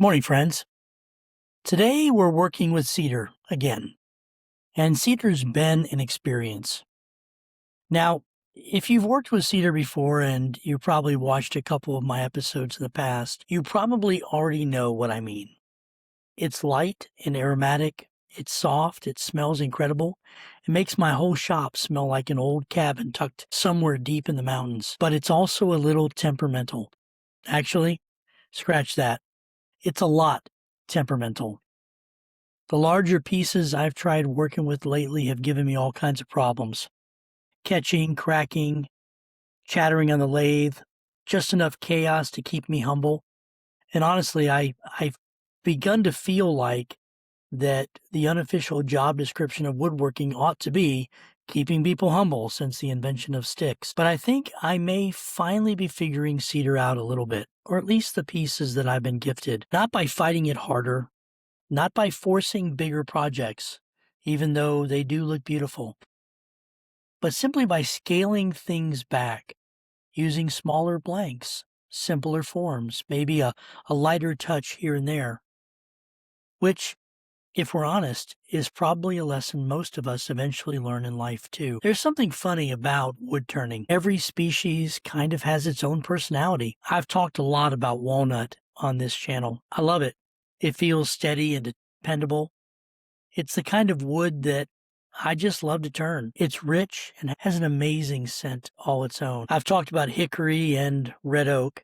Morning, friends. Today we're working with Cedar again, and Cedar's been an experience. Now, if you've worked with Cedar before and you probably watched a couple of my episodes in the past, you probably already know what I mean. It's light and aromatic, it's soft, it smells incredible. It makes my whole shop smell like an old cabin tucked somewhere deep in the mountains, but it's also a little temperamental. Actually, scratch that. It's a lot temperamental. The larger pieces I've tried working with lately have given me all kinds of problems. Catching, cracking, chattering on the lathe, just enough chaos to keep me humble. And honestly, I've begun to feel like that the unofficial job description of woodworking ought to be keeping people humble since the invention of sticks. But I think I may finally be figuring Cedar out a little bit, or at least the pieces that I've been gifted, not by fighting it harder, not by forcing bigger projects, even though they do look beautiful, but simply by scaling things back, using smaller blanks, simpler forms, maybe a lighter touch here and there, which, if we're honest, is probably a lesson most of us eventually learn in life too. There's something funny about wood turning. Every species kind of has its own personality. I've talked a lot about walnut on this channel. I love it. It feels steady and dependable. It's the kind of wood that I just love to turn. It's rich and has an amazing scent all its own. I've talked about hickory and red oak,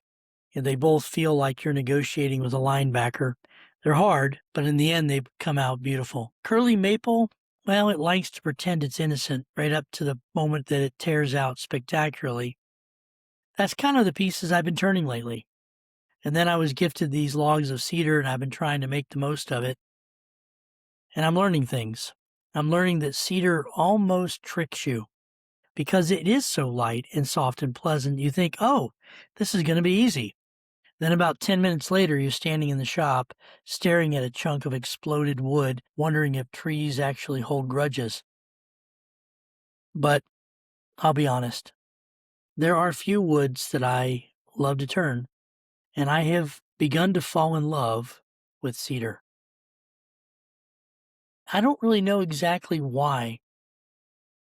and they both feel like you're negotiating with a linebacker. They're hard, but in the end, they come out beautiful. Curly maple, well, it likes to pretend it's innocent right up to the moment that it tears out spectacularly. That's kind of the pieces I've been turning lately. And then I was gifted these logs of cedar, and I've been trying to make the most of it. And I'm learning things. I'm learning that cedar almost tricks you because it is so light and soft and pleasant. You think, oh, this is going to be easy. Then about 10 minutes later, you're standing in the shop, staring at a chunk of exploded wood, wondering if trees actually hold grudges. But I'll be honest, there are few woods that I love to turn, and I have begun to fall in love with cedar. I don't really know exactly why.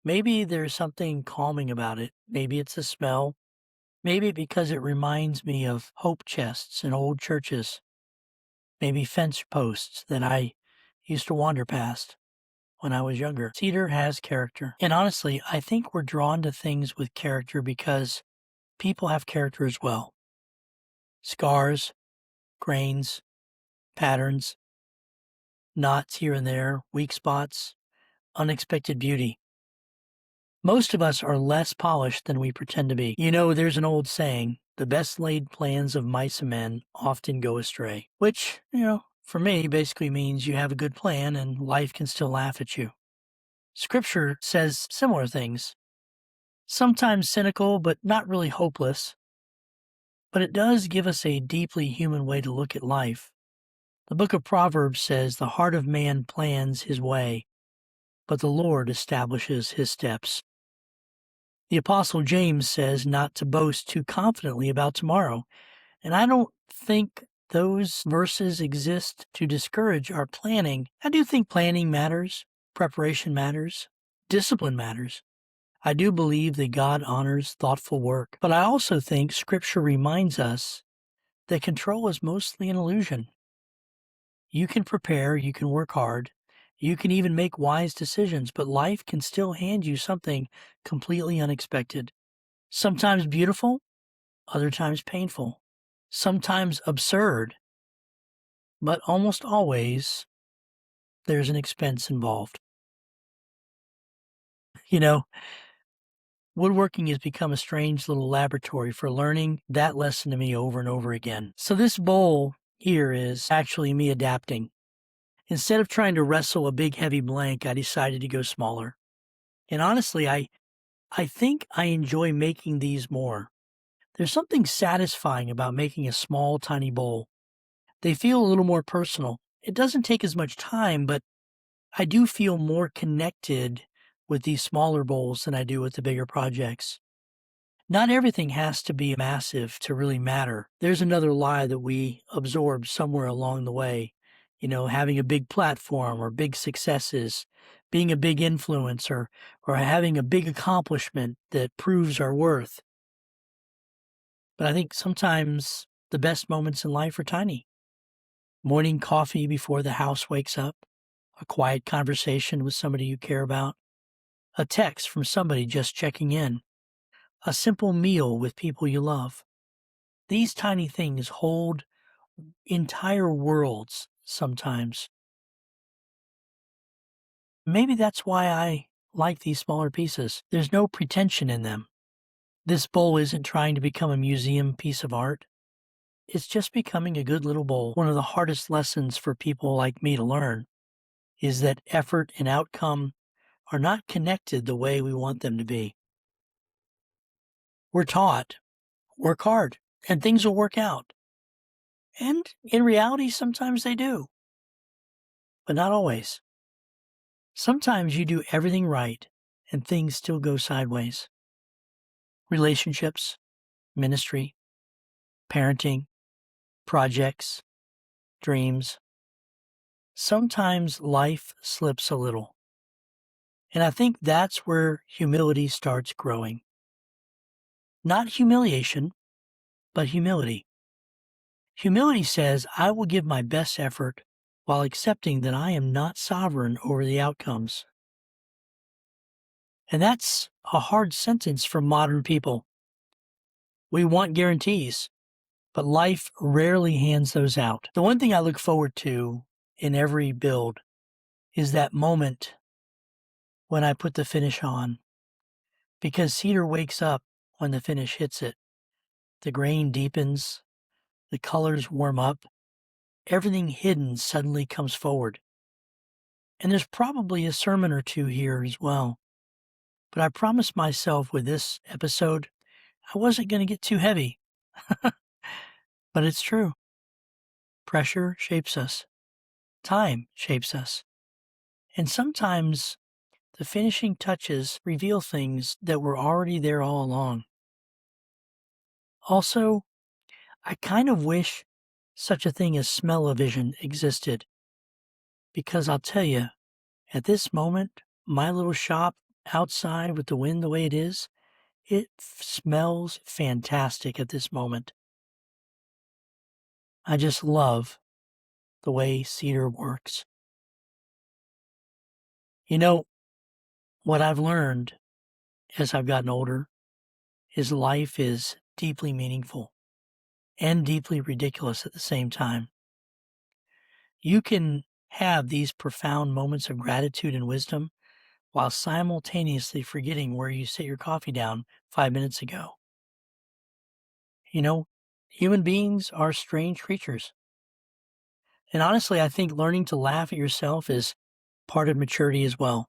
Maybe there's something calming about it. Maybe it's the smell. Maybe because it reminds me of hope chests in old churches. Maybe fence posts that I used to wander past when I was younger. Cedar has character. And honestly, I think we're drawn to things with character because people have character as well. Scars, grains, patterns, knots here and there, weak spots, unexpected beauty. Most of us are less polished than we pretend to be. You know, there's an old saying, the best laid plans of mice and men often go astray, which, for me basically means you have a good plan and life can still laugh at you. Scripture says similar things, sometimes cynical, but not really hopeless. But it does give us a deeply human way to look at life. The book of Proverbs says, the heart of man plans his way, but the Lord establishes his steps. The Apostle James says not to boast too confidently about tomorrow, and I don't think those verses exist to discourage our planning. I do think planning matters, preparation matters, discipline matters. I do believe that God honors thoughtful work, but I also think Scripture reminds us that control is mostly an illusion. You can prepare, you can work hard, you can even make wise decisions, but life can still hand you something completely unexpected. Sometimes beautiful, other times painful, sometimes absurd, but almost always there's an expense involved. Woodworking has become a strange little laboratory for learning that lesson to me over and over again. So this bowl here is actually me adapting. Instead of trying to wrestle a big heavy blank, I decided to go smaller. And honestly, I think I enjoy making these more. There's something satisfying about making a small, tiny bowl. They feel a little more personal. It doesn't take as much time, but I do feel more connected with these smaller bowls than I do with the bigger projects. Not everything has to be massive to really matter. There's another lie that we absorb somewhere along the way. Having a big platform or big successes, being a big influencer, or having a big accomplishment that proves our worth. But I think sometimes the best moments in life are tiny. Morning coffee before the house wakes up, a quiet conversation with somebody you care about, a text from somebody just checking in, a simple meal with people you love. These tiny things hold entire worlds sometimes. Maybe that's why I like these smaller pieces. There's no pretension in them. This bowl isn't trying to become a museum piece of art. It's just becoming a good little bowl. One of the hardest lessons for people like me to learn is that effort and outcome are not connected the way we want them to be. We're taught, work hard, and things will work out. And in reality, sometimes they do, but not always. Sometimes you do everything right and things still go sideways. Relationships, ministry, parenting, projects, dreams. Sometimes life slips a little. And I think that's where humility starts growing. Not humiliation, but humility. Humility says, I will give my best effort while accepting that I am not sovereign over the outcomes. And that's a hard sentence for modern people. We want guarantees, but life rarely hands those out. The one thing I look forward to in every build is that moment when I put the finish on, because Cedar wakes up when the finish hits it. The grain deepens, the colors warm up, everything hidden suddenly comes forward. And there's probably a sermon or two here as well. But I promised myself with this episode, I wasn't going to get too heavy. But it's true. Pressure shapes us. Time shapes us. And sometimes the finishing touches reveal things that were already there all along. Also, I kind of wish such a thing as smell-o-vision existed. Because I'll tell you, at this moment, my little shop outside with the wind the way it is, it smells fantastic at this moment. I just love the way Cedar works. What I've learned as I've gotten older is life is deeply meaningful and deeply ridiculous at the same time. You can have these profound moments of gratitude and wisdom while simultaneously forgetting where you set your coffee down 5 minutes ago. Human beings are strange creatures. And honestly, I think learning to laugh at yourself is part of maturity as well.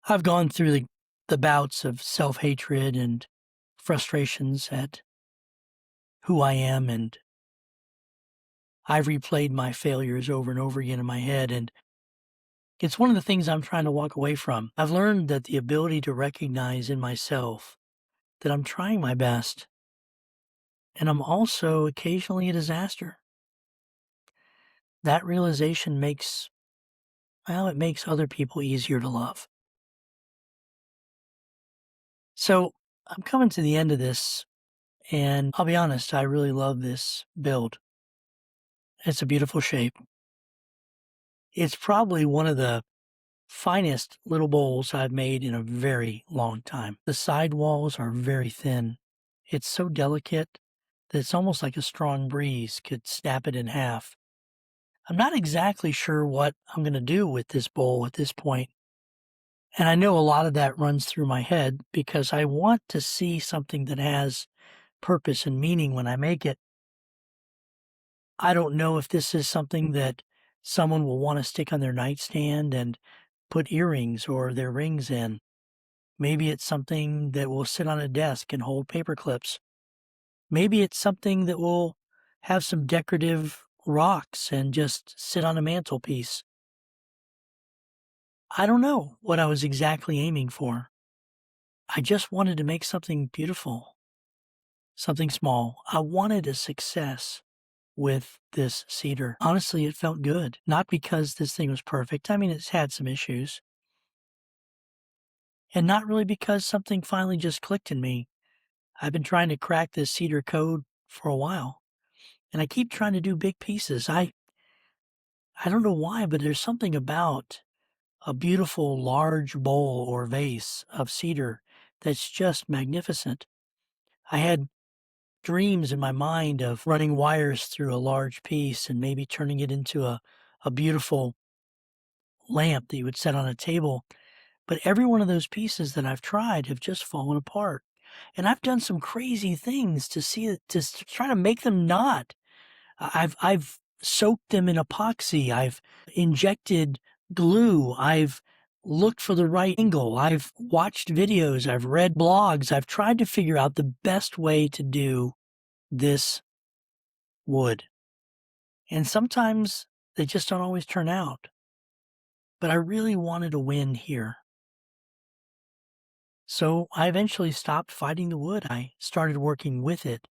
I've gone through the bouts of self-hatred and frustrations at who I am, and I've replayed my failures over and over again in my head, and it's one of the things I'm trying to walk away from. I've learned that the ability to recognize in myself that I'm trying my best, and I'm also occasionally a disaster. That realization makes other people easier to love. So I'm coming to the end of this, and I'll be honest, I really love this build. It's a beautiful shape. It's probably one of the finest little bowls I've made in a very long time. The side walls are very thin. It's so delicate that it's almost like a strong breeze could snap it in half. I'm not exactly sure what I'm going to do with this bowl at this point. And I know a lot of that runs through my head because I want to see something that has purpose and meaning when I make it. I don't know if this is something that someone will want to stick on their nightstand and put earrings or their rings in. Maybe it's something that will sit on a desk and hold paper clips. Maybe it's something that will have some decorative rocks and just sit on a mantelpiece. I don't know what I was exactly aiming for. I just wanted to make something beautiful, something small. I wanted a success with this cedar. Honestly, it felt good. Not because this thing was perfect. I mean, it's had some issues. And not really because something finally just clicked in me. I've been trying to crack this cedar code for a while. And I keep trying to do big pieces. I don't know why, but there's something about a beautiful large bowl or vase of cedar that's just magnificent. I had dreams in my mind of running wires through a large piece and maybe turning it into a beautiful lamp that you would set on a table. But every one of those pieces that I've tried have just fallen apart. And I've done some crazy things to see it, try to make them not. I've soaked them in epoxy. I've injected glue. I've looked for the right angle. I've watched videos. I've read blogs. I've tried to figure out the best way to do this wood. And sometimes they just don't always turn out. But I really wanted a win here. So I eventually stopped fighting the wood. I started working with it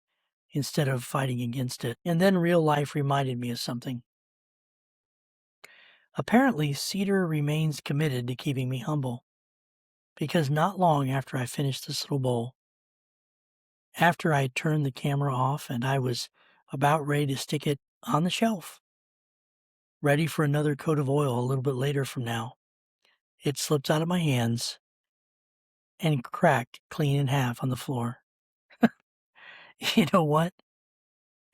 instead of fighting against it. And then real life reminded me of something. Apparently, Cedar remains committed to keeping me humble, because not long after I finished this little bowl, after I had turned the camera off and I was about ready to stick it on the shelf, ready for another coat of oil a little bit later from now, it slipped out of my hands and cracked clean in half on the floor. You know what?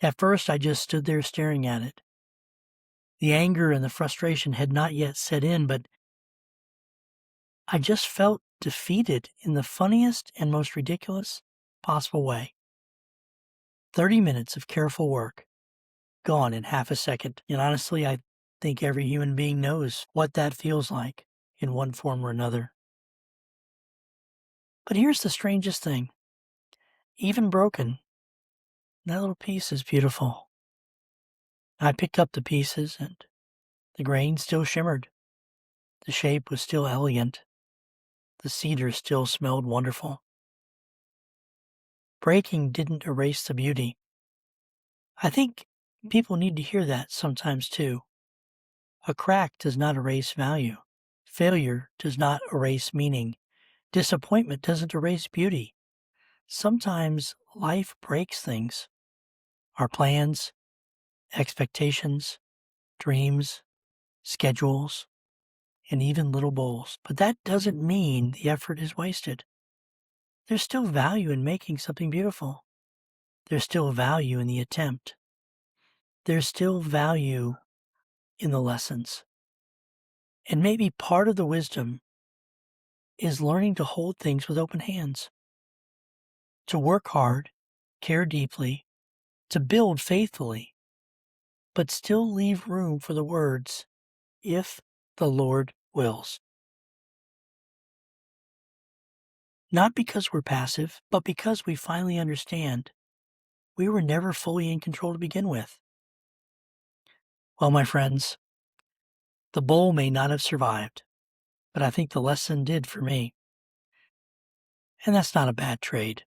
At first, I just stood there staring at it. The anger and the frustration had not yet set in, but I just felt defeated in the funniest and most ridiculous possible way. 30 minutes of careful work, gone in half a second. And honestly, I think every human being knows what that feels like in one form or another. But here's the strangest thing. Even broken, that little piece is beautiful. I picked up the pieces and the grain still shimmered. The shape was still elegant. The cedar still smelled wonderful. Breaking didn't erase the beauty. I think people need to hear that sometimes too. A crack does not erase value. Failure does not erase meaning. Disappointment doesn't erase beauty. Sometimes life breaks things. Our plans, expectations, dreams, schedules, and even little bowls. But that doesn't mean the effort is wasted. There's still value in making something beautiful. There's still value in the attempt. There's still value in the lessons. And maybe part of the wisdom is learning to hold things with open hands, to work hard, care deeply, to build faithfully, but still leave room for the words, if the Lord wills. Not because we're passive, but because we finally understand we were never fully in control to begin with. Well, my friends, the bowl may not have survived, but I think the lesson did for me. And that's not a bad trade.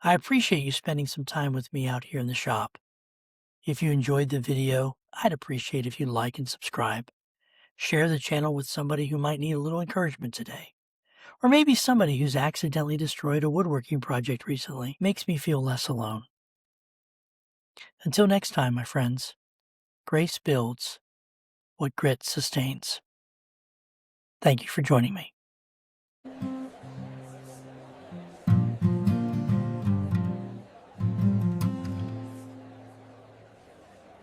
I appreciate you spending some time with me out here in the shop. If you enjoyed the video, I'd appreciate if you like and subscribe. Share the channel with somebody who might need a little encouragement today. Or maybe somebody who's accidentally destroyed a woodworking project recently. Makes me feel less alone. Until next time, my friends, grace builds what grit sustains. Thank you for joining me.